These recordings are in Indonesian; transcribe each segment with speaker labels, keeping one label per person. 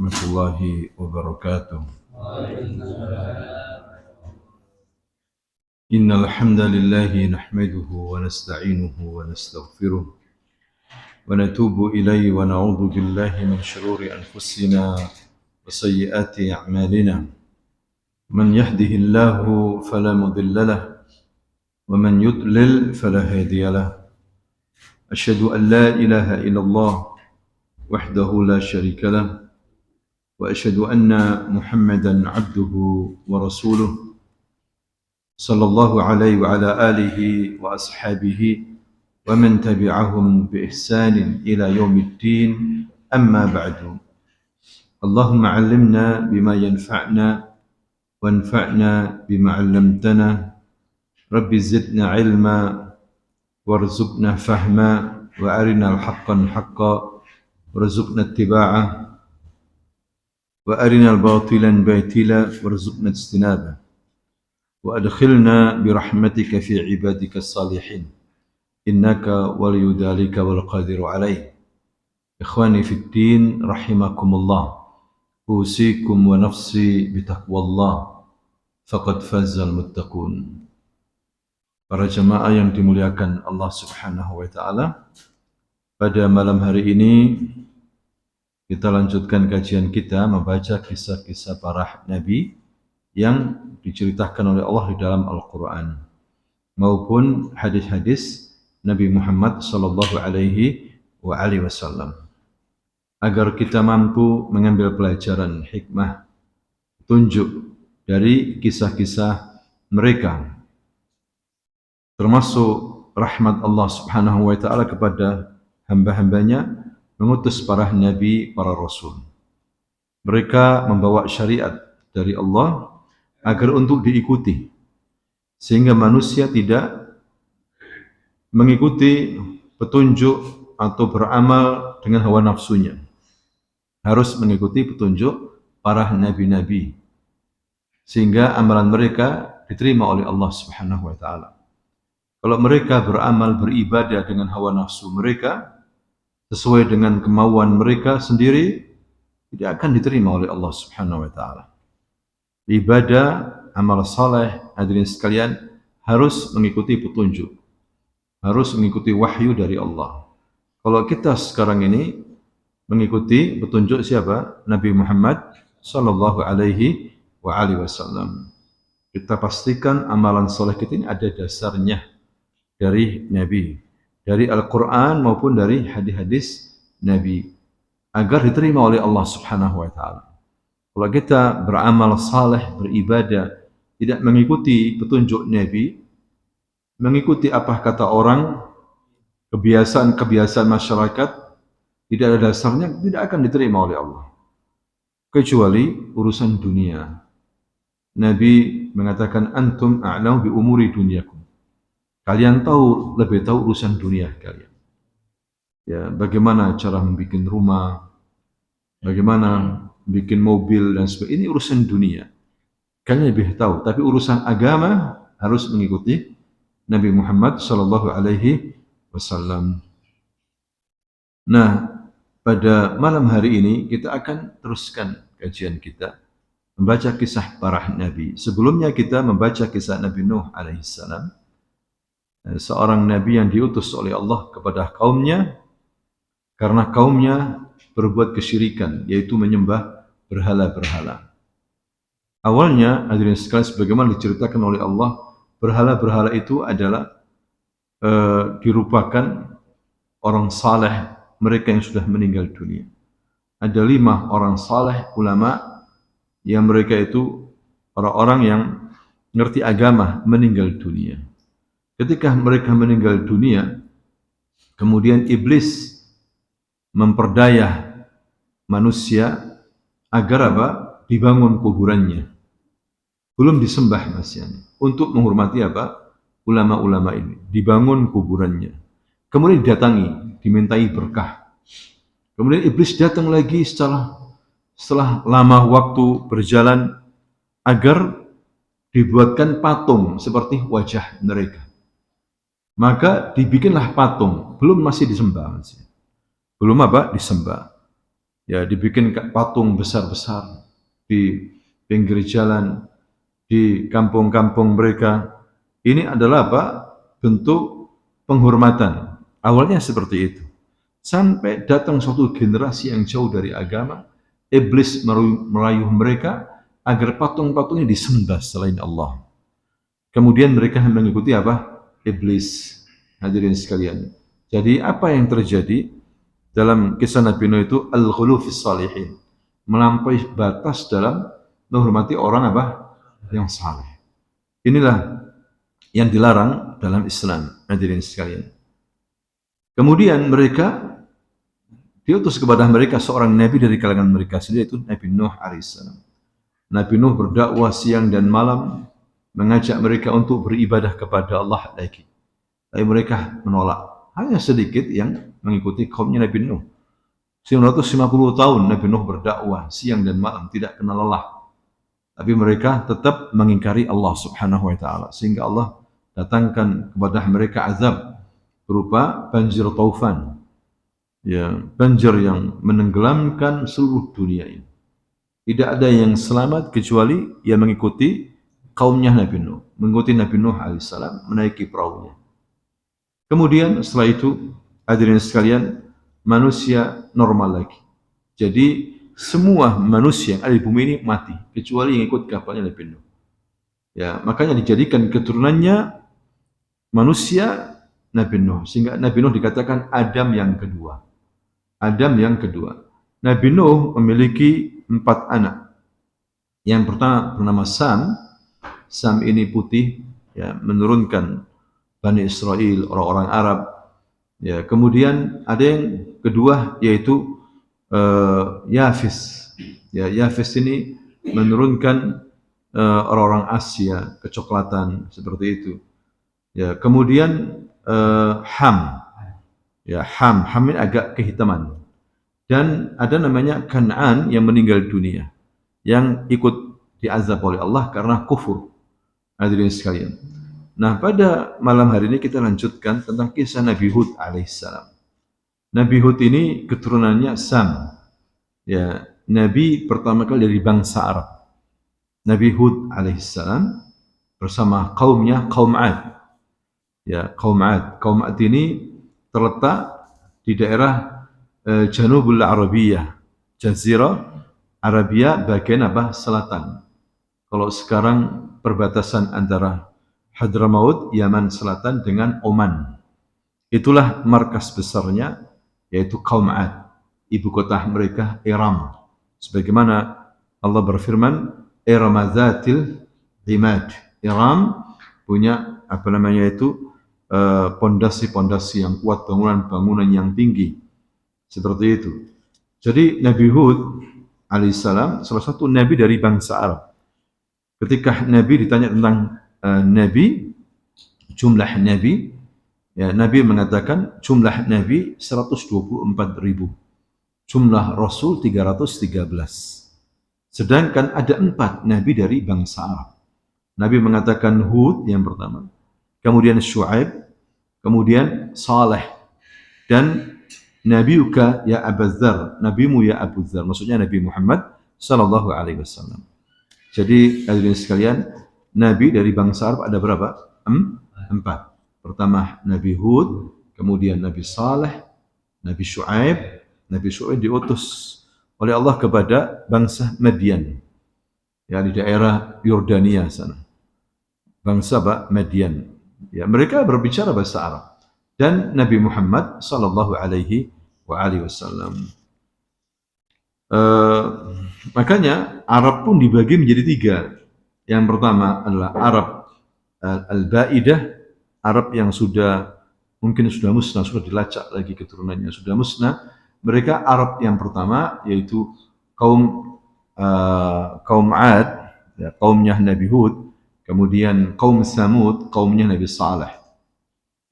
Speaker 1: warahmatullahi wabarakatuh. Innal hamdalillahi nahmaduhu wa nasta'inuhu wa nastaghfiruh wa natubu ilayhi wa na'udzu billahi min shururi anfusina wa sayyiati a'malina. Man yahdihillahu fala mudilla lahu wa man yudlil fala hadiya lahu. Asyhadu an la ilaha illallah wahdahu la syarika lahu wa asyhadu anna Muhammadan abduhu wa rasuluh sallallahu alaihi wa ala alihi wa ashabihi wa man tabi'ahum bi ihsanin ila yaumiddin, amma ba'du. Allahumma 'allimna bima yanfa'na wanfa'na bima 'allamtana, rabbi zidna 'ilma warzuqna fahma wa arinal haqqan haqqan warzuqna ittiba'ah wa arinal batilan batila warzuqna ijtinabah wa adkhilna birahmatika fi ibadika salihin innaka waliyu dhalika wal qadiru alaih. Ikhwani fid din rahimakumullah, usikum wa nafsi bitaqwallah faqad fazal muttaqun. Para jemaah yang dimuliakan Allah Subhanahu wa taala, pada malam hari ini kita lanjutkan kajian kita membaca kisah-kisah para nabi yang diceritakan oleh Allah di dalam Al-Quran maupun hadis-hadis Nabi Muhammad sallallahu alaihi wasallam, agar kita mampu mengambil pelajaran hikmah, petunjuk dari kisah-kisah mereka, termasuk rahmat Allah Subhanahu wa taala kepada hamba-hambanya mengutus para nabi, para rasul. Mereka membawa syariat dari Allah agar untuk diikuti, sehingga manusia tidak mengikuti petunjuk atau beramal dengan hawa nafsunya. Harus mengikuti petunjuk para nabi-nabi, sehingga amalan mereka diterima oleh Allah Subhanahu wa taala. Kalau mereka beramal, beribadah dengan hawa nafsu mereka, sesuai dengan kemauan mereka sendiri, tidak akan diterima oleh Allah Subhanahu wa taala. Ibadah, amal saleh, hadirin sekalian, harus mengikuti petunjuk, harus mengikuti wahyu dari Allah. Kalau kita sekarang ini mengikuti petunjuk siapa? Nabi Muhammad sallallahu alaihi wasallam. Kita pastikan amalan saleh kita ini ada dasarnya dari Nabi, dari Al-Quran maupun dari hadis-hadis Nabi, agar diterima oleh Allah Subhanahu wa taala. Kalau kita beramal saleh, beribadah, tidak mengikuti petunjuk Nabi, mengikuti apa kata orang, kebiasaan-kebiasaan masyarakat, tidak ada dasarnya, tidak akan diterima oleh Allah. Kecuali urusan dunia. Nabi mengatakan, antum a'lamu bi umuri dunyakum. Kalian lebih tahu urusan dunia kalian. Ya, bagaimana cara membuat rumah, bagaimana bikin mobil dan sebagainya, ini urusan dunia. Kalian lebih tahu, tapi urusan agama harus mengikuti Nabi Muhammad sallallahu alaihi wasallam. Nah, pada malam hari ini kita akan teruskan kajian kita membaca kisah para nabi. Sebelumnya kita membaca kisah Nabi Nuh alaihi salam, seorang nabi yang diutus oleh Allah kepada kaumnya karena kaumnya berbuat kesyirikan, yaitu menyembah berhala-berhala. Awalnya, hadirin sekalian, sebagaimana diceritakan oleh Allah, berhala-berhala itu adalah dirupakan orang saleh, mereka yang sudah meninggal dunia. Ada 5 orang saleh ulama yang mereka itu orang-orang yang ngerti agama meninggal dunia. Ketika mereka meninggal dunia, kemudian iblis memperdaya manusia agar apa? Dibangun kuburannya. Belum disembah masih. Untuk menghormati apa? Ulama-ulama ini. Dibangun kuburannya. Kemudian didatangi, dimintai berkah. Kemudian iblis datang lagi setelah lama waktu berjalan agar dibuatkan patung seperti wajah mereka. Maka dibikinlah patung, belum masih disembah. Belum apa? Disembah. Ya, dibikin patung besar-besar di pinggir jalan, di kampung-kampung mereka. Ini adalah apa? Bentuk penghormatan. Awalnya seperti itu. Sampai datang suatu generasi yang jauh dari agama, iblis merayuh mereka agar patung-patungnya disembah selain Allah. Kemudian mereka mengikuti apa? Iblis. Hadirin sekalian. Jadi apa yang terjadi dalam kisah Nabi Nuh itu al-ghulu fis salihin. Melampaui batas dalam menghormati orang apa? Yang saleh. Inilah yang dilarang dalam Islam, hadirin sekalian. Kemudian mereka diutus kepada mereka seorang nabi dari kalangan mereka sendiri, yaitu Nabi Nuh alaihissalam. Nabi Nuh berdakwah siang dan malam, mengajak mereka untuk beribadah kepada Allah lagi. Tapi mereka menolak. Hanya sedikit yang mengikuti kaumnya Nabi Nuh. 950 tahun Nabi Nuh berdakwah siang dan malam, tidak kenal lelah. Tapi mereka tetap mengingkari Allah Subhanahu wa taala, sehingga Allah datangkan kepada mereka azab berupa banjir taufan. Ya, banjir yang menenggelamkan seluruh dunia ini. Tidak ada yang selamat kecuali yang mengikuti kaumnya Nabi Nuh, mengikuti Nabi Nuh alaihissalam, menaiki perahunya. Kemudian setelah itu, hadirin sekalian, manusia normal lagi. Jadi semua manusia yang ada di bumi ini mati, kecuali yang ikut kapalnya Nabi Nuh. Ya, makanya dijadikan keturunannya manusia Nabi Nuh, sehingga Nabi Nuh dikatakan Adam yang kedua. Adam yang kedua. Nabi Nuh memiliki 4 anak. Yang pertama bernama Sam. Sam ini putih, ya, menurunkan Bani Israel, orang-orang Arab. Ya, kemudian ada yang kedua yaitu Yafis. Ya, Yafis ini menurunkan orang-orang Asia, kecoklatan seperti itu. Ya, kemudian Ham. Ya, Ham ini agak kehitaman. Dan ada namanya Kan'an yang meninggal dunia, yang ikut diazab oleh Allah karena kufur. Hadirin sekalian. Nah, pada malam hari ini kita lanjutkan tentang kisah Nabi Hud alaihissalam. Nabi Hud ini keturunannya Sam. Ya, Nabi pertama kali dari bangsa Arab. Nabi Hud alaihissalam bersama kaumnya, kaum Ad. Ya, kaum Ad. Kaum Ad ini terletak di daerah Janubul Arabiyah, Jazirah Arabia bagian apa? Selatan. Kalau sekarang perbatasan antara Hadramaut, Yaman Selatan dengan Oman. Itulah markas besarnya, yaitu kaum Ad. Ibu kota mereka Iram. Sebagaimana Allah berfirman, Iramazatil Imad. Iram punya apa namanya itu pondasi-pondasi yang kuat, bangunan-bangunan yang tinggi. Seperti itu. Jadi Nabi Hud alaihissalam salah satu nabi dari bangsa Arab. Ketika Nabi ditanya tentang Nabi, jumlah Nabi, ya, Nabi mengatakan jumlah Nabi 124.000, jumlah Rasul 313. Sedangkan ada 4 Nabi dari bangsa Arab. Nabi mengatakan Hud yang pertama, kemudian Syuaib, kemudian Saleh, dan Nabiuka ya Abu Dzar, Nabimu ya Abu Dzar, maksudnya Nabi Muhammad sallallahu alaihi wasallam. Jadi hadirin sekalian, Nabi dari bangsa Arab ada berapa? 4. Pertama Nabi Hud, kemudian Nabi Saleh, Nabi Syuaib. Nabi Syuaib diutus oleh Allah kepada bangsa Madian, ya, di daerah Yordania sana. Bangsa Madian. Ya, mereka berbicara bahasa Arab. Dan Nabi Muhammad sallallahu alaihi wasallam. Makanya Arab pun dibagi menjadi 3. Yang pertama adalah Arab al-Baidah, Arab yang mungkin sudah musnah, sudah dilacak lagi keturunannya, sudah musnah. Mereka Arab yang pertama yaitu kaum Ad, ya, kaumnya Nabi Hud, kemudian kaum Samud, kaumnya Nabi Saleh.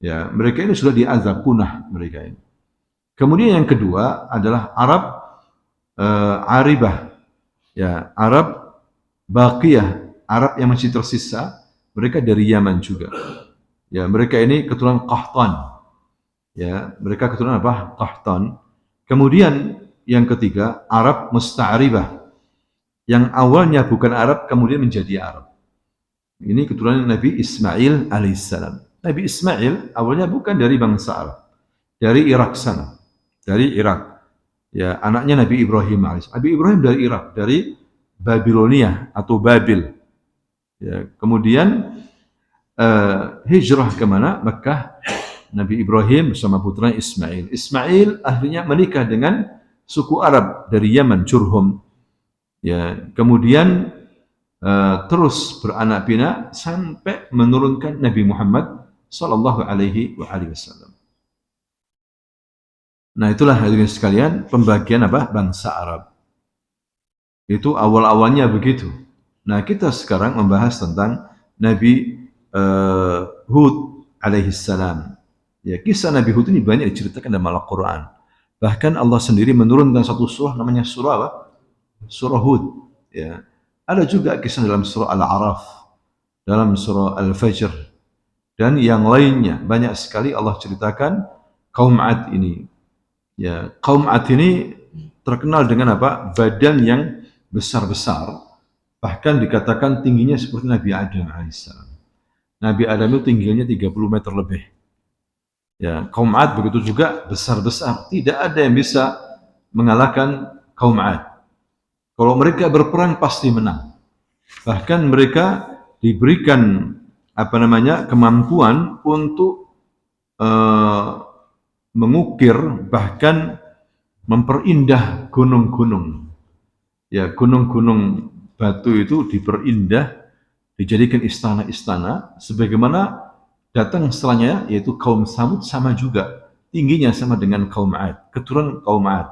Speaker 1: Ya, mereka ini sudah diazab punah mereka ini. Kemudian yang kedua adalah Arab Aribah. Ya, Arab Baqiyah, Arab yang masih tersisa, mereka dari Yaman juga. Ya, mereka ini keturunan Qahtan. Ya, mereka keturunan apa? Qahtan. Kemudian yang ketiga, Arab musta'ribah. Yang awalnya bukan Arab, kemudian menjadi Arab. Ini keturunan Nabi Ismail alaihissalam. Nabi Ismail awalnya bukan dari bangsa Arab. Dari Irak sana. Dari Irak. Ya, anaknya Nabi Ibrahim alaihissalam. Nabi Ibrahim dari Irak, dari Babilonia atau Babil. Ya, kemudian hijrah ke mana? Mekah. Nabi Ibrahim bersama putranya Ismail. Ismail akhirnya menikah dengan suku Arab dari Yaman, Jurhum. Ya, kemudian terus beranak pinak sampai menurunkan Nabi Muhammad sallallahu alaihi wasallam. Nah, itulah hadirin sekalian pembagian bangsa Arab. Itu awal-awalnya begitu. Nah, kita sekarang membahas tentang Nabi Hud alaihi salam. Ya, kisah Nabi Hud ini banyak diceritakan dalam Al-Quran. Bahkan Allah sendiri menurunkan satu surah namanya surah Surah Hud. Ya. Ada juga kisah dalam surah Al-A'raf, dalam surah Al-Fajr, dan yang lainnya. Banyak sekali Allah ceritakan kaum Ad ini. Ya, kaum Ad ini terkenal dengan badan yang besar-besar. Bahkan dikatakan tingginya seperti Nabi Adam alaihissalam. Nabi Adam itu tingginya 30 meter lebih. Ya, kaum Ad begitu juga besar-besar. Tidak ada yang bisa mengalahkan kaum Ad. Kalau mereka berperang pasti menang. Bahkan mereka diberikan kemampuan untuk mengukir, bahkan memperindah gunung-gunung. Ya, gunung-gunung batu itu diperindah, dijadikan istana-istana, sebagaimana datang setelahnya, yaitu kaum Samud sama juga. Tingginya sama dengan kaum Ad, keturunan kaum Ad,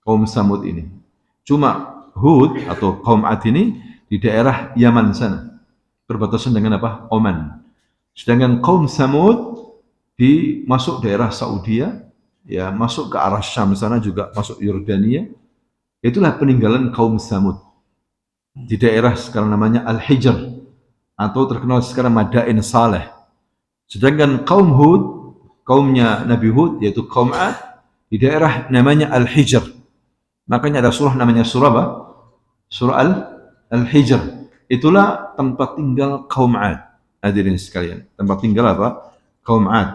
Speaker 1: kaum Samud ini. Cuma Hud atau kaum Ad ini di daerah Yaman sana, perbatasan dengan Oman. Sedangkan kaum Samud masuk daerah Saudi, ya, masuk ke arah Syam sana, juga masuk Yordania. Itulah peninggalan kaum Samud di daerah sekarang namanya Al-Hijr atau terkenal sekarang Madain Saleh. Sedangkan kaum Hud, kaumnya Nabi Hud, yaitu kaum Ad, di daerah namanya Al-Hijr. Makanya ada surah namanya surah Surah Al-Hijr. Itulah tempat tinggal kaum Ad. Hadirin sekalian, tempat tinggal kaum Ad.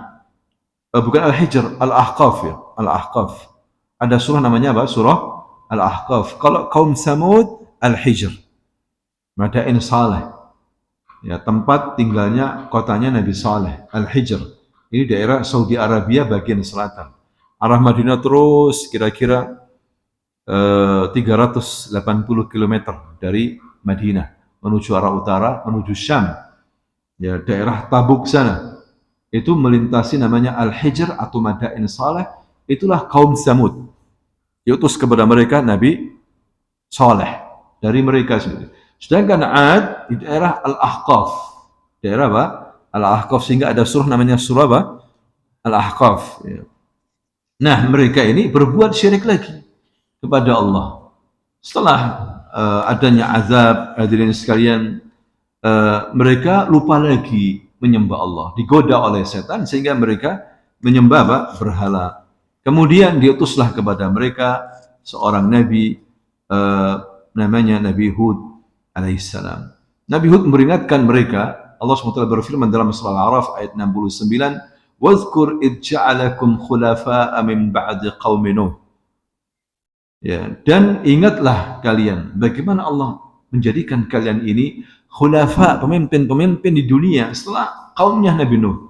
Speaker 1: Bukan Al-Hijr, Al-Ahqaf ya. Al-Ahqaf. Ada surah namanya Surah Al-Ahqaf. Kalau kaum Samud, Al-Hijr. Madain Saleh. Ya, tempat tinggalnya kotanya Nabi Saleh, Al-Hijr. Ini daerah Saudi Arabia bagian selatan. Arah Madinah terus kira-kira 380 km dari Madinah menuju arah utara, menuju Syam. Ya, daerah Tabuk sana. Itu melintasi namanya Al-Hijr atau Madain Saleh. Itulah kaum Samud. Diutus kepada mereka Nabi Saleh dari mereka sendiri. Sedangkan Ad di daerah Al-Ahqaf. Daerah Al-Ahqaf, sehingga ada surah namanya surah Al-Ahqaf. Ya. Nah, mereka ini berbuat syirik lagi kepada Allah. Setelah adanya azab, hadirin sekalian, mereka lupa lagi menyembah Allah, digoda oleh setan sehingga mereka menyembah berhala. Kemudian diutuslah kepada mereka seorang nabi, namanya Nabi Hud alaihissalam. Nabi Hud memperingatkan mereka. Allah SWT berfirman dalam surah Al-A'raf ayat 69, "Wadhkur id ja'alakum khulafa'a min ba'di qaumi Nuh." Ya, dan ingatlah kalian bagaimana Allah menjadikan kalian ini khulafa, pemimpin-pemimpin di dunia setelah kaumnya Nabi Nuh.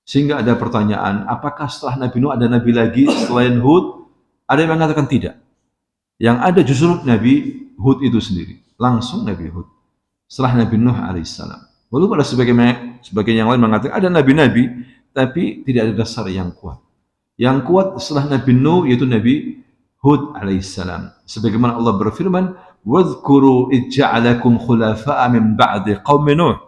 Speaker 1: Sehingga ada pertanyaan, apakah setelah Nabi Nuh ada nabi lagi selain Hud? Ada yang mengatakan tidak. Yang ada justru Nabi Hud itu sendiri, langsung Nabi Hud setelah Nabi Nuh alaihissalam. Walaupun ada sebagian yang lain mengatakan ada nabi-nabi, tapi tidak ada dasar yang kuat. Yang kuat setelah Nabi Nuh yaitu Nabi Hud alaihissalam. Sebagaimana Allah berfirman, "Wadhkuru id ja'alakum khulafa'a min ba'di qaumi Nuh."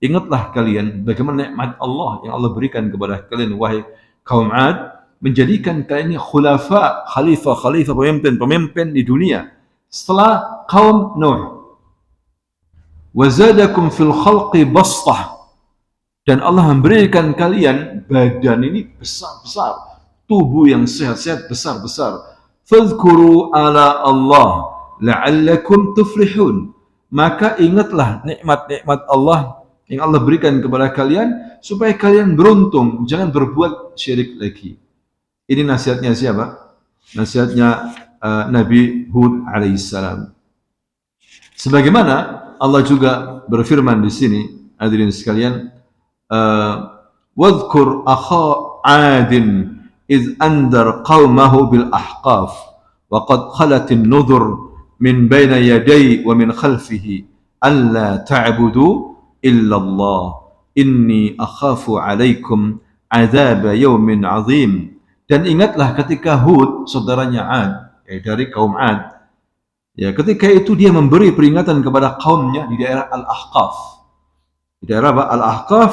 Speaker 1: Ingatlah kalian bagaimana nikmat Allah yang Allah berikan kepada kalian wahai kaum Ad, menjadikan kalian ini khulafa, khalifah, pemimpin di dunia setelah kaum Nuh. Wa zadakum fil khalqi bastah. Dan Allah memberikan kalian badan ini besar-besar, tubuh yang sehat-sehat besar-besar. Fadhkuru ala Allah la'allakum tuflihun. Maka ingatlah nikmat-nikmat Allah yang Allah berikan kepada kalian supaya kalian beruntung, jangan berbuat syirik lagi. Ini nasihatnya siapa? Nasihatnya Nabi Hud alaihissalam. Sebagaimana Allah juga berfirman di sini, hadirin sekalian, wadhkur akha 'adin إذ أنذر قومه بالأحقاف وقد خلت النذر من بين يدي ومن خلفه ألا تعبدوا إلا الله إني أخاف عليكم عذاب يوم عظيم. Dan ingatlah ketika Hud, saudaranya Ad, dari kaum Ad, ya, ketika itu dia memberi peringatan kepada kaumnya di daerah Al-Ahqaf. Di daerah Al-Ahqaf,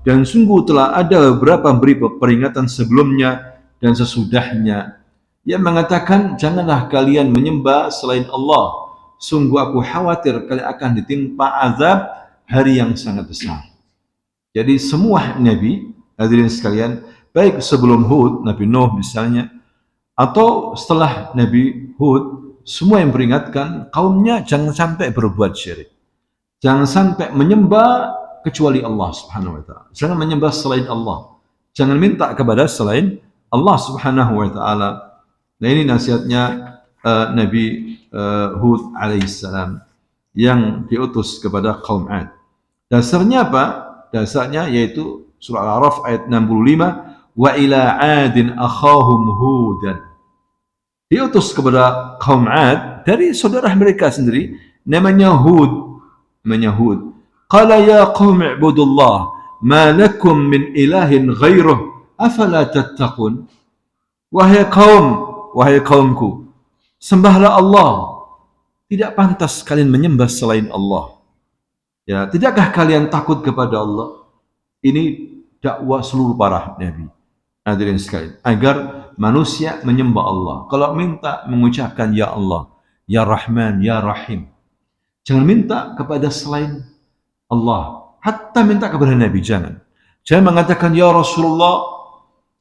Speaker 1: dan sungguh telah ada beberapa memberi peringatan sebelumnya dan sesudahnya, yang mengatakan janganlah kalian menyembah selain Allah, sungguh aku khawatir kalian akan ditimpa azab hari yang sangat besar. Jadi semua nabi, hadirin sekalian, baik sebelum Hud, Nabi Nuh misalnya, atau setelah Nabi Hud, semua yang peringatkan kaumnya jangan sampai berbuat syirik, jangan sampai menyembah kecuali Allah Subhanahu wa taala, jangan menyembah selain Allah, jangan minta kepada selain Allah Subhanahu wa taala. Nah, ini nasihatnya Nabi Hud alaihissalam yang diutus kepada kaum Ad. Dasarnya apa? Dasarnya yaitu surah Al-A'raf ayat 65, wa ila 'adin akhahum hudan. Diutus kepada kaum Ad dari saudara mereka sendiri, namanya Hud. Qala ya qaum ibudullah ma lakum min ilahin ghairuh afala tattaqun. Wahai kaumku, sembahlah Allah, tidak pantas kalian menyembah selain Allah. Ya, tidakkah kalian takut kepada Allah? Ini dakwah seluruh para nabi, hadirin sekalian, agar manusia menyembah Allah. Kalau minta, mengucapkan ya Allah, ya Rahman, ya Rahim. Jangan minta kepada selain Allah, hatta minta kepada Nabi, jangan. Jangan mengatakan ya Rasulullah,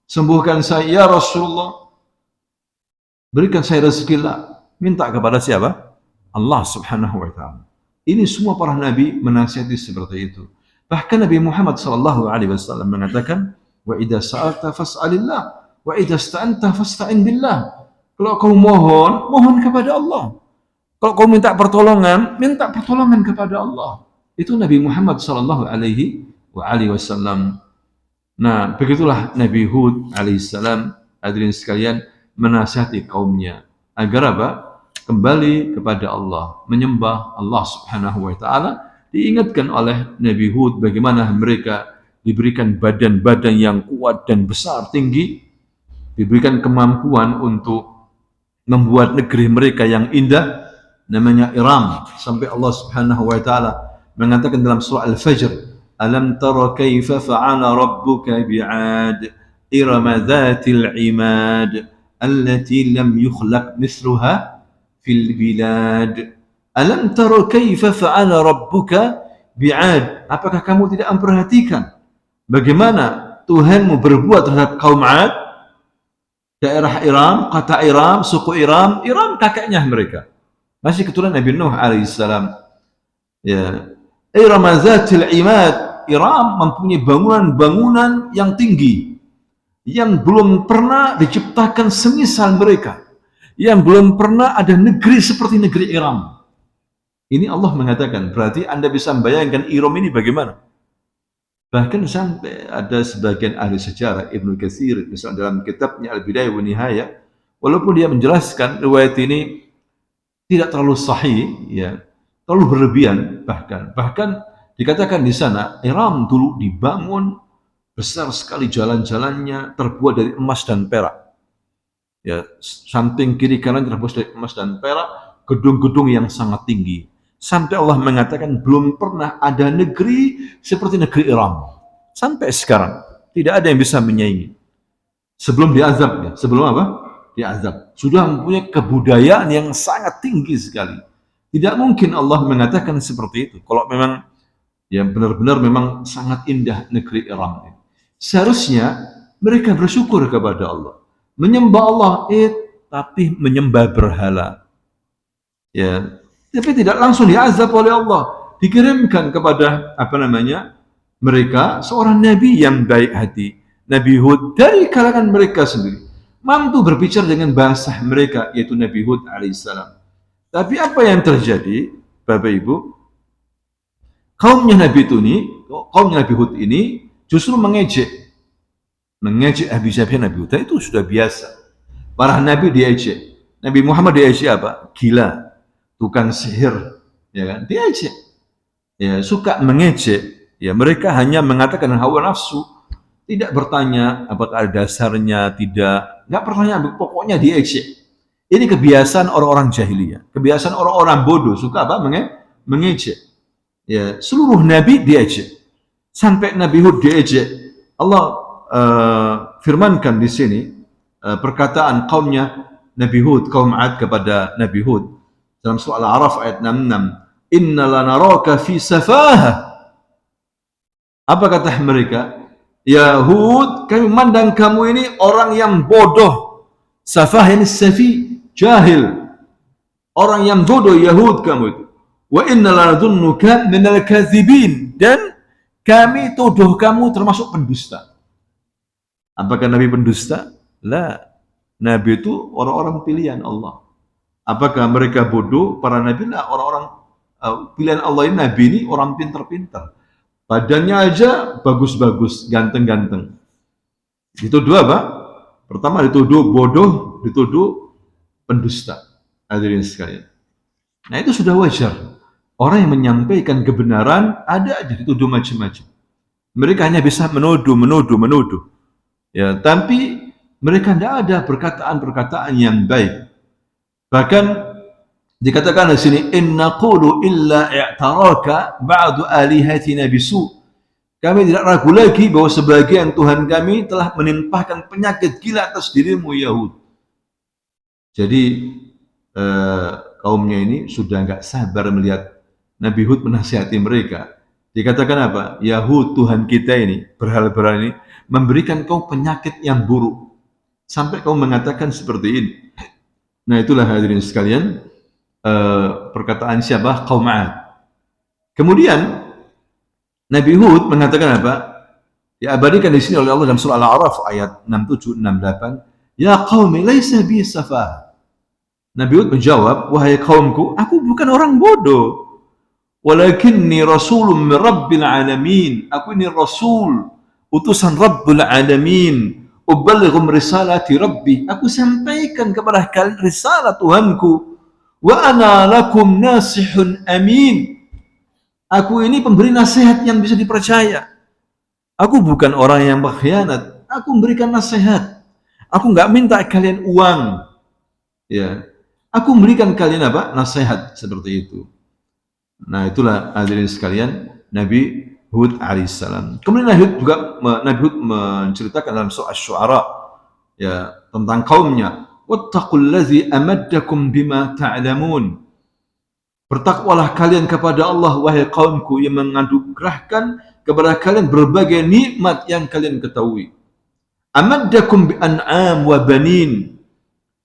Speaker 1: sembuhkan saya, ya Rasulullah, berikan saya rezeki lah. Minta kepada siapa? Allah Subhanahu wa taala. Ini semua para nabi menasihati seperti itu. Bahkan Nabi Muhammad sallallahu alaihi wasallam mengatakan, wa idza sa'alta fas'alillah wa idza ista'anta fasta'in billah. Kalau kau mohon kepada Allah. Kalau kau minta pertolongan kepada Allah. Itu Nabi Muhammad sallallahu alaihi wasallam. Nah, begitulah Nabi Hud alaihissalam, hadirin sekalian, menasihati kaumnya agar apa? Kembali kepada Allah, menyembah Allah Subhanahu wa taala. Diingatkan oleh Nabi Hud bagaimana mereka diberikan badan-badan yang kuat dan besar, tinggi, diberikan kemampuan untuk membuat negeri mereka yang indah, namanya Iram, sampai Allah Subhanahu wa taala mengatakan dalam surah Al-Fajr, ألم تر كيف فعل ربك بعاد إرم ذات العماد التي لم يخلق مثلها في البلاد. ألم تر كيف فعل ربك بعاد. Apakah kamu tidak memperhatikan bagaimana Tuhanmu berbuat terhadap kaum Ad? Daerah Iram, kata Iram, suku Iram, kakeknya mereka, masih keturunan Nabi Nuh alaihissalam. Ya, Iram zatil imad. Iram mempunyai bangunan-bangunan yang tinggi, yang belum pernah diciptakan semisal mereka, yang belum pernah ada negeri seperti negeri Iram. Ini Allah mengatakan, berarti Anda bisa membayangkan Iram ini bagaimana? Bahkan sampai ada sebagian ahli sejarah, Ibnu Katsir, misalnya dalam kitabnya Al-Bidayah wa Nihayah, walaupun dia menjelaskan riwayat ini tidak terlalu sahih, ya, terlalu berlebihan, bahkan dikatakan di sana, Iram dulu dibangun besar sekali, jalan-jalannya terbuat dari emas dan perak. Ya, samping kiri kanan terbuat dari emas dan perak, gedung-gedung yang sangat tinggi. Sampai Allah mengatakan belum pernah ada negeri seperti negeri Iram. Sampai sekarang tidak ada yang bisa menyaingi. Sebelum diazab, ya. Sebelum apa? Diazab. Sudah mempunyai kebudayaan yang sangat tinggi sekali. Tidak mungkin Allah mengatakan seperti itu. Kalau memang yang benar-benar memang sangat indah negeri Iram ini. Seharusnya mereka bersyukur kepada Allah, menyembah Allah. tapi menyembah berhala. Ya, tapi tidak langsung diazab oleh Allah. Dikirimkan kepada mereka seorang nabi yang baik hati, Nabi Hud dari kalangan mereka sendiri, mampu berbicara dengan bahasa mereka, yaitu Nabi Hud alaihissalam. Tapi apa yang terjadi, Bapak Ibu? Kaumnya Nabi Hud ini justru mengejek habis-habisan Nabi Hud. Itu sudah biasa. Para nabi diejek. Nabi Muhammad diejek apa? Gila, tukang sihir, ya kan? Diejek. Ya, suka mengejek. Ya, mereka hanya mengatakan hawa nafsu, tidak bertanya apakah ada dasarnya, nggak bertanya, pokoknya diejek. Ini kebiasaan orang-orang jahiliyah, kebiasaan orang-orang bodoh, suka apa? Mengejek. Ya, seluruh nabi diejek. Sampai Nabi Hud diejek. Allah firmankan di sini perkataan kaumnya Nabi Hud, kaum 'Ad kepada Nabi Hud dalam surah Al-A'raf ayat 66, "Inna lanaraka fi safahah." Apa kata mereka? Ya Hud, kami memandang kamu ini orang yang bodoh. Safah ini safi, jahil. Orang yang bodoh, Yahud kamu itu. Wa inna lanadhunnuka minal kadzibin, dan kami tuduh kamu termasuk pendusta. Apakah Nabi pendusta? La. Nabi itu orang-orang pilihan Allah. Apakah mereka bodoh? Para Nabi lah orang-orang pilihan Allah ini. Nabi ini orang pintar-pintar. Badannya aja bagus-bagus, ganteng-ganteng. Dituduh apa? Pertama dituduh bodoh, dituduh pendusta. Hadirin sekalian. Nah itu sudah wajar. Orang yang menyampaikan kebenaran ada aja dituduh macam-macam. Mereka hanya bisa menuduh. Ya, tapi mereka tidak ada perkataan-perkataan yang baik. Bahkan dikatakan di sini, in naqulu illa i'taraka ba'du alihatina bisu. Kami tidak ragu lagi bahwa sebagian Tuhan kami telah menimpahkan penyakit gila atas dirimu Yahud. Jadi kaumnya ini sudah enggak sabar melihat Nabi Hud menasihati mereka. Dikatakan apa? Yahud, Tuhan kita ini, berhala-berhala ini memberikan kau penyakit yang buruk sampai kau mengatakan seperti ini. Nah itulah hadirin sekalian perkataan siapa? Kaum 'Ad. Kemudian Nabi Hud mengatakan apa? Diabadikan di sini oleh Allah dalam surah Al-A'raf ayat 67 68. Ya qaumi laisa bi safah. Nabi Hud menjawab, wahai kaumku, aku bukan orang bodoh. Walakinni rasulun min rabbil alamin. Aku ini rasul, utusan Rabbul Alamin. Uballighum risalati Rabbi. Aku sampaikan kepada kalian risalah Tuhanku. Wa ana lakum nasihun amin. Aku ini pemberi nasihat yang bisa dipercaya. Aku bukan orang yang berkhianat. Aku memberikan nasihat. Aku enggak minta kalian uang. Ya. Aku memberikan kalian apa? Nasihat seperti itu. Nah, itulah hadirin sekalian Nabi Hud alaihissalam. Kemudian Nabi Hud menceritakan dalam surah Asy-Syu'ara ya tentang kaumnya. Wattaqullazi amaddakum bima ta'lamun. Bertakwalah kalian kepada Allah wahai kaumku yang menganugerahkan kepada kalian berbagai nikmat yang kalian ketahui. Amaddakum bi an'am wa banin.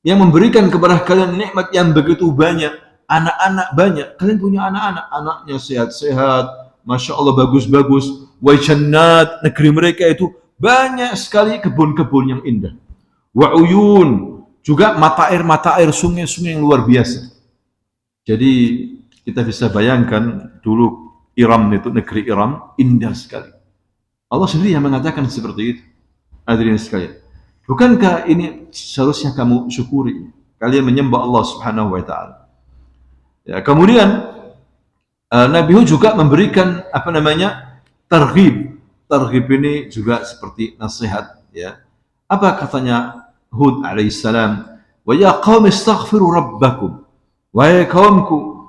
Speaker 1: Yang memberikan kepada kalian nikmat yang begitu banyak, anak-anak banyak. Kalian punya anak-anak, anaknya sehat-sehat, Masya Allah bagus-bagus. Wa jannat, negeri mereka itu banyak sekali kebun-kebun yang indah. Wa uyun, juga mata air, sungai-sungai yang luar biasa. Jadi kita bisa bayangkan dulu Iram itu, negeri Iram, indah sekali. Allah sendiri yang mengatakan seperti itu. Hadirin sekalian. Bukankah ini seharusnya kamu syukuri? Kalian menyembah Allah Subhanahu wa taala. Ya, kemudian Nabi Hud juga memberikan targhib. Targhib ini juga seperti nasihat ya. Apa katanya Hud alaihissalam? Wa ya qaumi astaghfiru rabbakum. Wahai kaumku,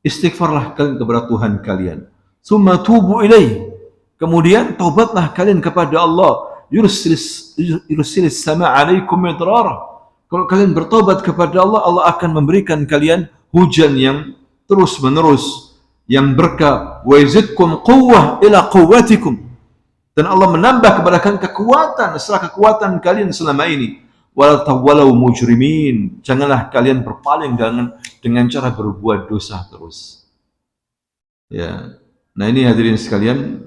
Speaker 1: istighfarlah kalian kepada Tuhan kalian. Tsumma tubu ilaih. Kemudian taubatlah kalian kepada Allah. Yursilis sama alaikum midrara. Kalau kalian bertobat kepada Allah, Allah akan memberikan kalian hujan yang terus menerus, yang berkah. Wa yazidkum quwwah ila quwwatikum. Dan Allah menambah kepada kalian kekuatan setelah kekuatan kalian selama ini. wala tawallaw mujrimin. Janganlah kalian berpaling dengan cara berbuat dosa terus. Ya. Nah, ini hadirin sekalian,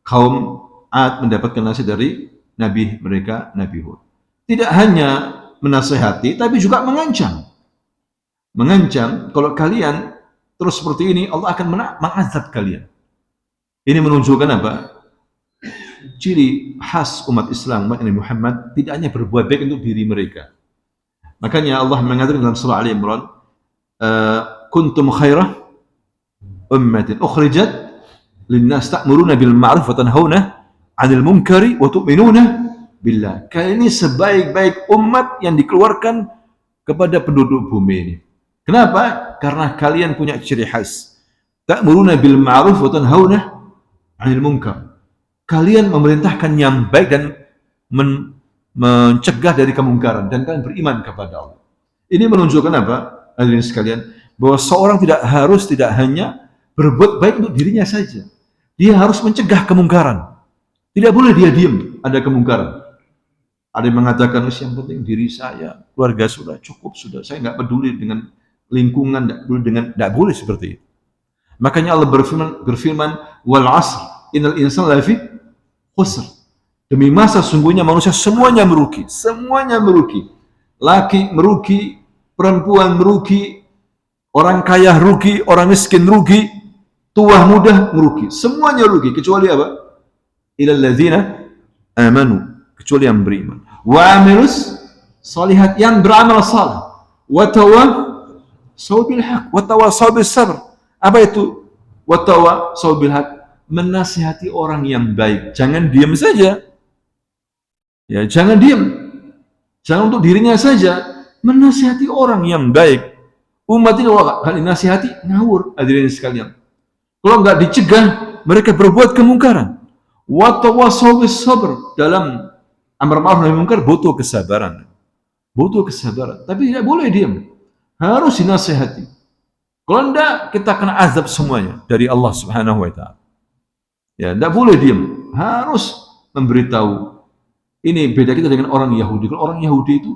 Speaker 1: kaum Ad mendapatkan nasihat dari nabi mereka, Nabi Hud. Tidak hanya menasihati, tapi juga mengancam. Mengancam, kalau kalian terus seperti ini, Allah akan mengazab kalian. Ini menunjukkan apa? Ciri khas umat Islam, umat Nabi Muhammad, tidak hanya berbuat baik untuk diri mereka. Makanya Allah mengatakan dalam surah Ali Imran, kuntum khairah ummatin ukhrijat linnas ta'muruna bil ma'ruf wa tanhauna 'anil munkari wa tu'minuna billah. Kalian ini sebaik-baik umat yang dikeluarkan kepada penduduk bumi ini. Kenapa? Karena kalian punya ciri khas. Ta'muruna bil ma'ruf wa tanhauna 'anil munkar. Kalian memerintahkan yang baik dan mencegah dari kemungkaran, dan kalian beriman kepada Allah. Ini menunjukkan apa? Hadirin sekalian, bahwa seorang tidak hanya berbuat baik untuk dirinya saja. Dia harus mencegah kemungkaran. Tidak boleh dia diam ada kemungkaran. Ada yang mengatakan, yang penting diri saya, keluarga sudah cukup, sudah. Saya nggak peduli dengan lingkungan, nggak boleh seperti itu. Makanya Allah berfirman, wal asr, innal insana lafi khusr. Demi masa sungguhnya manusia semuanya merugi, semuanya merugi. Laki merugi, perempuan merugi, orang kaya rugi, orang miskin rugi, tua muda merugi, semuanya rugi kecuali apa? Ilal ladzina amanu, kecuali yang beriman. Wa amilus salihat, yang beramal saleh. Wa tawasaw bil haq, wa tawasaw bis sabr. Apa itu? Wa tawasaw bil haq, menasihati orang yang baik. Jangan diam saja. Ya, jangan diam. Jangan untuk dirinya saja, menasihati orang yang baik. Umat ini kalau dinasihati ngawur, hadirin sekalian. Kalau enggak dicegah, mereka berbuat kemungkaran. Wa tawasaw bis sabr, dalam amar ma'ruf nahi munkar butuh kesabaran. Butuh kesabaran, tapi tidak boleh diam. Harus dinasihati. Kalau enggak, kita kena azab semuanya dari Allah Subhanahu wa taala. Ya, tidak boleh diam, harus memberitahu. Ini beda kita dengan orang Yahudi. Kalau orang Yahudi itu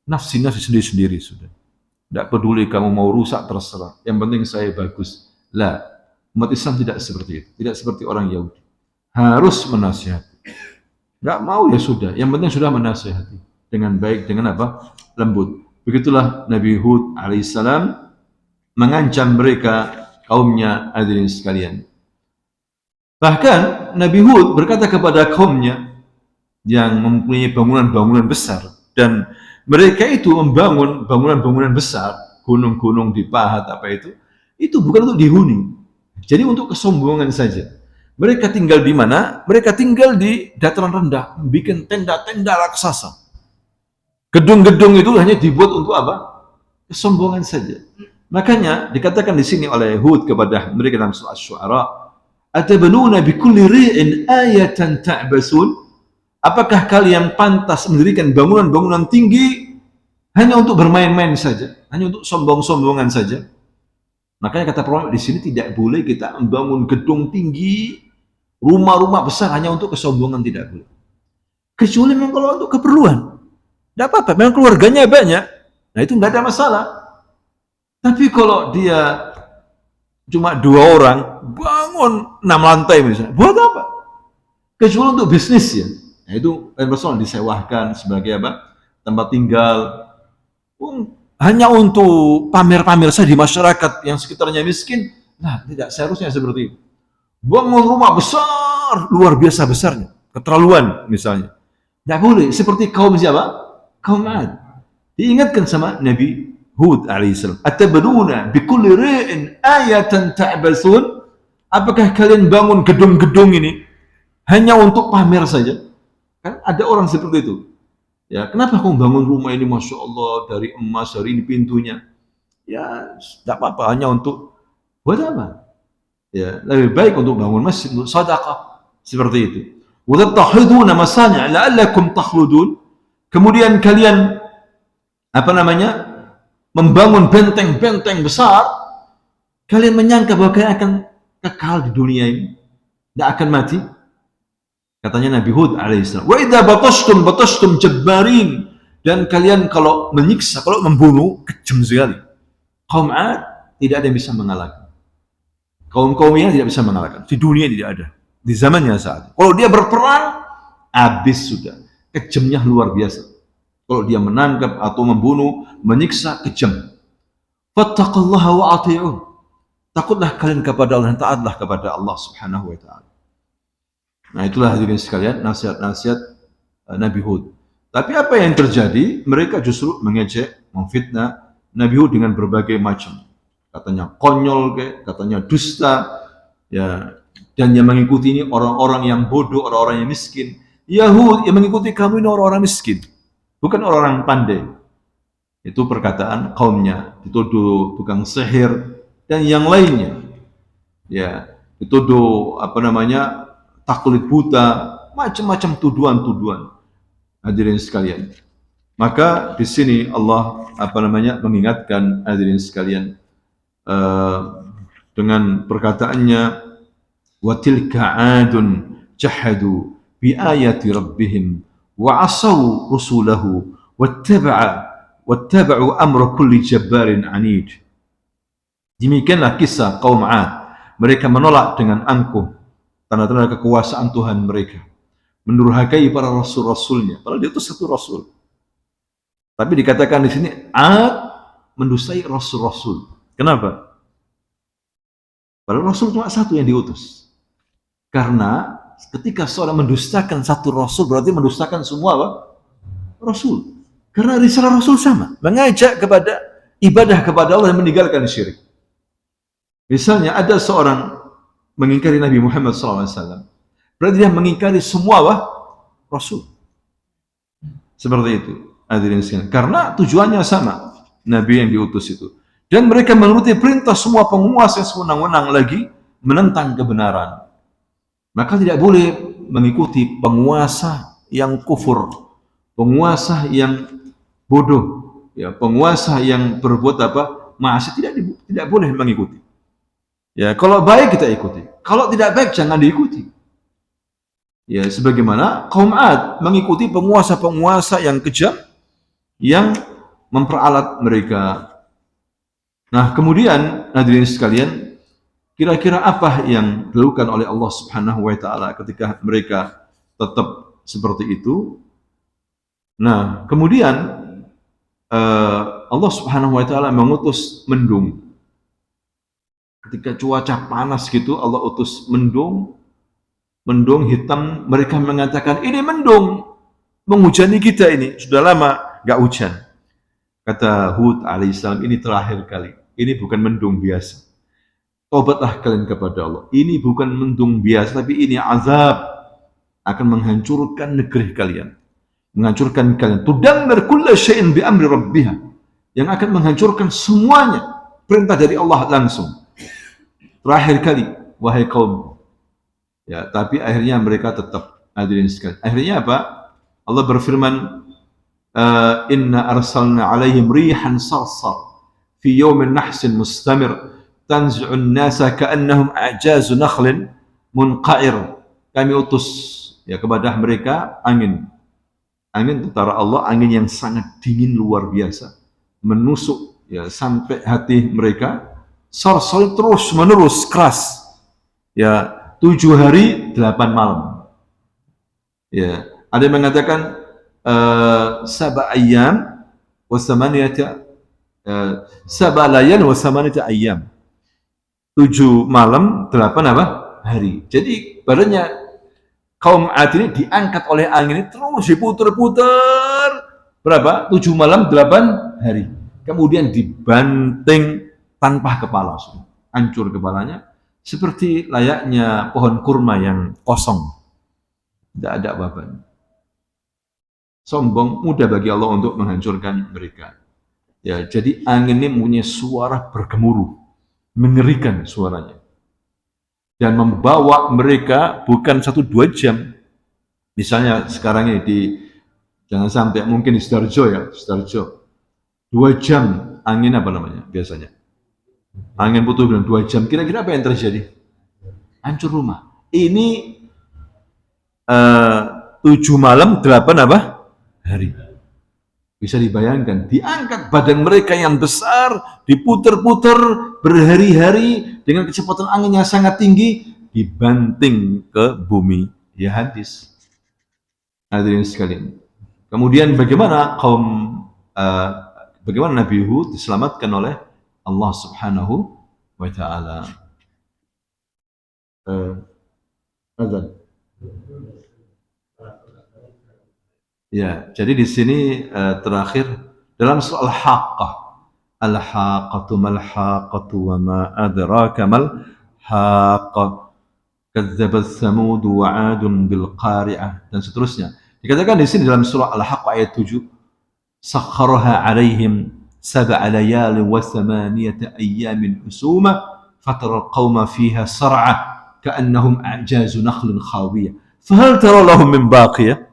Speaker 1: nafsi sendiri-sendiri sudah. Tidak peduli kamu mau rusak, terserah. Yang penting saya bagus. Lah, umat Islam tidak seperti itu. Tidak seperti orang Yahudi. Harus menasihati. Tidak mau ya sudah. Yang penting sudah menasihati dengan baik, dengan apa? Lembut. Begitulah Nabi Hud alaihissalam mengancam mereka, kaumnya, hadirin sekalian. Bahkan Nabi Hud berkata kepada kaumnya yang mempunyai bangunan-bangunan besar, dan mereka itu membangun bangunan-bangunan besar, gunung-gunung dipahat apa itu bukan untuk dihuni. Jadi untuk kesombongan saja. Mereka tinggal di mana? Mereka tinggal di dataran rendah, bikin tenda-tenda raksasa. Gedung-gedung itu hanya dibuat untuk apa? Kesombongan saja. Makanya dikatakan di sini oleh Hud kepada mereka dalam surah Asy-Syu'ara, "Atabanuna bikulli ri'in ayatan ta'basun?" Apakah kalian pantas mendirikan bangunan-bangunan tinggi hanya untuk bermain-main saja, hanya untuk sombong-sombongan saja? Makanya kata Prof di sini tidak boleh kita membangun gedung tinggi, rumah-rumah besar hanya untuk kesombongan, tidak boleh. Kecuali memang kalau untuk keperluan, tidak apa-apa. Memang keluarganya banyak, nah itu nggak ada masalah. Tapi kalau dia cuma 2 orang bangun 6 lantai misalnya, buat apa? Kecuali untuk bisnis ya. Nah itu personal disewakan sebagai apa? Tempat tinggal. Hanya untuk pamer-pamer saja di masyarakat yang sekitarnya miskin. Nah, tidak seharusnya seperti itu. Bangun rumah besar, luar biasa besarnya, keterlaluan misalnya. Tidak boleh. Seperti kaum siapa? Kaum Ad. Diingatkan sama Nabi Hud alaihissalam. Atabanuna bikulli ri'in ayatan ta'basun? Apakah kalian bangun gedung-gedung ini hanya untuk pamer saja? Kan ada orang seperti itu. Ya, kenapa kamu bangun rumah ini, masya Allah, dari emas, dari ini pintunya? Ya, tidak apa-apa, hanya untuk buat apa? Ya, lebih baik untuk bangun masjid, untuk sedekah seperti itu. Wa tattakhiduna masani' la'allakum takhludun. Kemudian kalian membangun benteng-benteng besar, kalian menyangka bahwa kalian akan kekal di dunia ini, tidak akan mati. Katanya Nabi Hud alaihissalam, wa idza batashtum jabbarin, dan kalian kalau menyiksa, kalau membunuh, kejam sekali. Kaum Ad tidak ada yang bisa mengalahkan. Kaum-kaumnya tidak bisa mengalahkan. Di dunia tidak ada. Di zamannya saat. Kalau dia berperang, habis sudah. Kejamnya luar biasa. Kalau dia menangkap atau membunuh, menyiksa, kejam. Fattaqullaha wa ati'un. Takutlah kalian kepada Allah dan taatlah kepada Allah Subhanahu wa taala. Nah, itulah hadirin sekalian nasihat-nasihat Nabi Hud. Tapi apa yang terjadi? Mereka justru mengejek, memfitnah Nabi Hud dengan berbagai macam. Katanya konyol, katanya dusta, ya. Dan yang mengikuti ini orang-orang yang bodoh, orang-orang yang miskin. Yahud yang mengikuti kamu ini orang-orang miskin, bukan orang-orang pandai. Itu perkataan kaumnya, dituduh tukang sihir dan yang lainnya. Ya, dituduh taklid buta, macam-macam tuduhan-tuduhan. Hadirin sekalian. Maka di sini Allah mengingatkan hadirin sekalian dengan perkataannya, wa tilka 'adun jahadu bi ayati rabbihim wa 'asaw rusulahu wattaba'u amra kulli jabbarin 'anid. Demikianlah kisah kaum 'Ad. Mereka menolak dengan angkuh tanda-tanda kekuasaan Tuhan mereka, mendurhakai para rasul-rasulnya. Padahal dia itu satu rasul. Tapi dikatakan di sini Ad mendustai rasul-rasul. Kenapa? Padahal rasul cuma satu yang diutus. Karena ketika seorang mendustakan satu rasul, berarti mendustakan semua rasul. Karena risalah rasul sama, mengajak kepada ibadah kepada Allah dan meninggalkan syirik. Misalnya ada seorang mengingkari Nabi Muhammad SAW, berarti dia mengingkari semua rasul. Seperti itu, hadirin sekalian. Karena tujuannya sama, Nabi yang diutus itu. Dan mereka menuruti perintah semua penguasa yang sewenang-wenang, lagi menentang kebenaran. Maka tidak boleh mengikuti penguasa yang kufur, penguasa yang bodoh, ya, penguasa yang berbuat maksiat, tidak boleh mengikuti. Ya, kalau baik kita ikuti, kalau tidak baik jangan diikuti. Ya, sebagaimana kaum Ad mengikuti penguasa-penguasa yang kejam yang memperalat mereka. Nah, kemudian hadirin sekalian, kira-kira apa yang dilakukan oleh Allah Subhanahu wa taala ketika mereka tetap seperti itu? Nah, kemudian Allah Subhanahu wa taala mengutus mendung. Ketika cuaca panas gitu, Allah utus mendung hitam. Mereka mengatakan, ini mendung menghujani kita, ini sudah lama gak hujan. Kata Hud alaihissalam, ini terakhir kali, ini bukan mendung biasa. Tobatlah kalian kepada Allah. Ini bukan mendung biasa, tapi ini azab, akan menghancurkan negeri kalian, menghancurkan kalian. Tudammir kulla syai'in bi amri rabbiha, yang akan menghancurkan semuanya, perintah dari Allah langsung. Terakhir kali, wahai kaum. Ya, tapi akhirnya mereka tetap, hadirin sekalian. Akhirnya apa? Allah berfirman, inna arsalna alaihim rihan sarsar fi yawmin nahsin mustamir tanzi'un nasa ka'annahum a'jazu nakhlin munqa'ir. Kami utus ya kepada mereka angin tentara Allah, angin yang sangat dingin luar biasa, menusuk ya sampai hati mereka. Sarsal terus menerus keras, ya 7 hari 8 malam. Ya, ada yang mengatakan 7 ayyam wa 8 7 layan wa 8 ayyam. 7 malam 8 hari. Jadi badannya kaum Ad ini diangkat oleh angin ini, terus diputer-puter berapa? 7 malam 8 hari. Kemudian dibanting tanpa kepala, hancur kepalanya, seperti layaknya pohon kurma yang kosong, tidak ada apa-apanya. Sombong, mudah bagi Allah untuk menghancurkan mereka. Ya, jadi angin ini punya suara bergemuruh, mengerikan suaranya, dan membawa mereka bukan 1-2 jam. Misalnya sekarang ini jangan sampai mungkin di Sidoarjo 2 jam angin biasanya. Angin putus bilang 2 jam, kira-kira apa yang terjadi? Hancur rumah. Ini uh, 7 malam 8 apa? Hari. Bisa dibayangkan, diangkat badan mereka yang besar, diputer-puter berhari-hari dengan kecepatan angin yang sangat tinggi, dibanting ke bumi. Ya hadis. Hadirin sekalian. Kemudian uh, bagaimana Nabi Hud diselamatkan oleh Allah Subhanahu wa taala. Azan. Ya, jadi di sini terakhir dalam surah Al-Haqqah. Al-Haqqatu mal haqqatu wa ma adraka mal haqqah. Kadzabat Tsamud wa 'Adun bil qari'ah dan seterusnya. Dikatakan di sini dalam surah Al-Haqqah ayat 7, sakhkharaha 'alaihim sab'a layalin wa thamaniyata ayyamin husuma fatara al-qauma fiha sar'a ka'annahum a'jazu nakhlin khawiyah. Fahal tara lahum min baqiyah?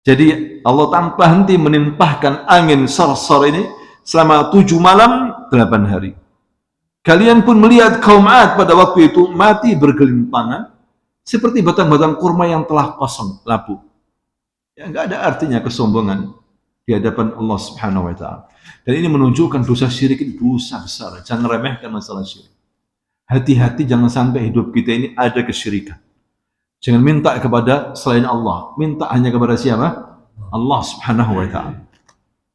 Speaker 1: Jadi Allah tanpa henti menimpahkan angin sarsar ini selama 7 malam 8 hari. Kalian pun melihat kaum 'Ad pada waktu itu mati bergelimpangan seperti batang-batang kurma yang telah kosong, lapuk. Ya, enggak ada artinya kesombongan di hadapan Allah Subhanahu wa taala. Dan ini menunjukkan dosa syirik itu dosa besar. Jangan remehkan masalah syirik. Hati-hati jangan sampai hidup kita ini ada kesyirikan. Jangan minta kepada selain Allah. Minta hanya kepada siapa? Allah Subhanahu wa taala.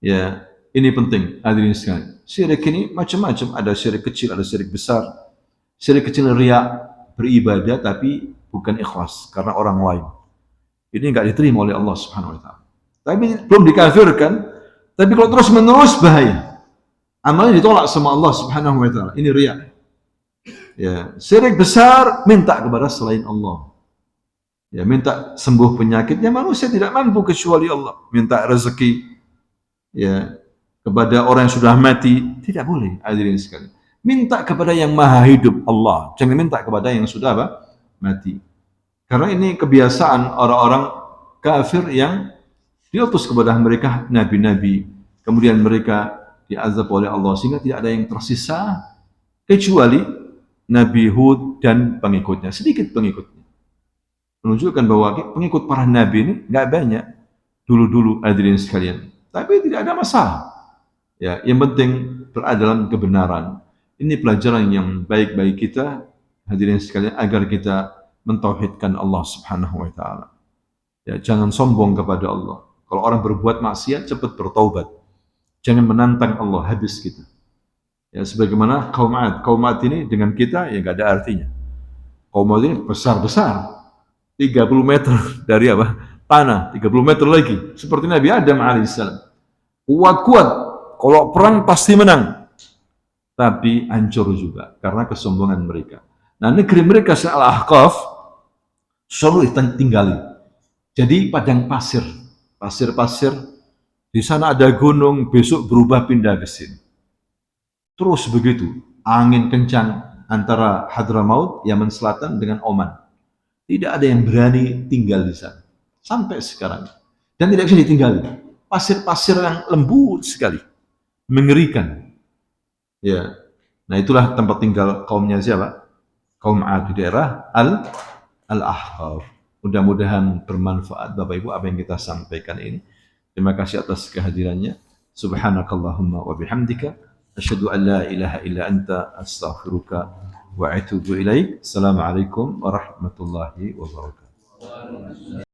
Speaker 1: Ya, ini penting hadirin sekalian. Syirik ini macam-macam, ada syirik kecil, ada syirik besar. Syirik kecil riya, beribadah tapi bukan ikhlas karena orang lain. Ini enggak diterima oleh Allah Subhanahu wa taala. Tapi belum dikafirkan, tapi kalau terus-menerus bahaya. Amalnya ditolak sama Allah Subhanahu wa taala. Ini riya. Ya, syirik besar minta kepada selain Allah. Ya, minta sembuh penyakitnya manusia tidak mampu kecuali Allah. Minta rezeki ya kepada orang yang sudah mati tidak boleh, hadirin sekalian. Minta kepada yang maha hidup Allah, jangan minta kepada yang sudah apa? Mati. Karena ini kebiasaan orang-orang kafir yang diutus kepada mereka nabi-nabi, kemudian mereka diazab oleh Allah sehingga tidak ada yang tersisa kecuali Nabi Hud dan pengikutnya, sedikit pengikutnya. Menunjukkan bahwa pengikut para nabi ini nggak banyak dulu-dulu, hadirin sekalian. Tapi tidak ada masalah. Ya, yang penting berada dalam kebenaran. Ini pelajaran yang baik bagi kita, hadirin sekalian, agar kita mentauhidkan Allah Subhanahu wa taala. Ya, jangan sombong kepada Allah. Kalau orang berbuat maksiat, cepat bertaubat. Jangan menantang Allah, habis kita. Ya, sebagaimana kaum 'Ad. Kaum 'Ad ini dengan kita ya nggak ada artinya. Kaum 'Ad ini besar-besar. 30 meter dari apa? Tanah, 30 meter lagi. Seperti Nabi Adam alaihissalam. Kuat-kuat. Kalau perang pasti menang. Tapi hancur juga karena kesombongan mereka. Nah, negeri mereka Al-Ahqaf selalu ditinggali. Jadi padang pasir. Pasir-pasir. Di sana ada gunung, besok berubah pindah ke sini. Terus begitu. Angin kencang antara Hadramaut, Yaman Selatan dengan Oman. Tidak ada yang berani tinggal di sana. Sampai sekarang. Dan tidak bisa ditinggali. Pasir-pasir yang lembut sekali. Mengerikan. Ya. Nah, itulah tempat tinggal kaumnya siapa? Kaum 'Ad di daerah Al-Ahqaf. Mudah-mudahan bermanfaat Bapak Ibu apa yang kita sampaikan ini. Terima kasih atas kehadirannya. Subhanakallahumma wa bihamdika asyhadu an la ilaha illa anta astaghfiruka wa atubu ilaik. Assalamualaikum warahmatullahi wabarakatuh.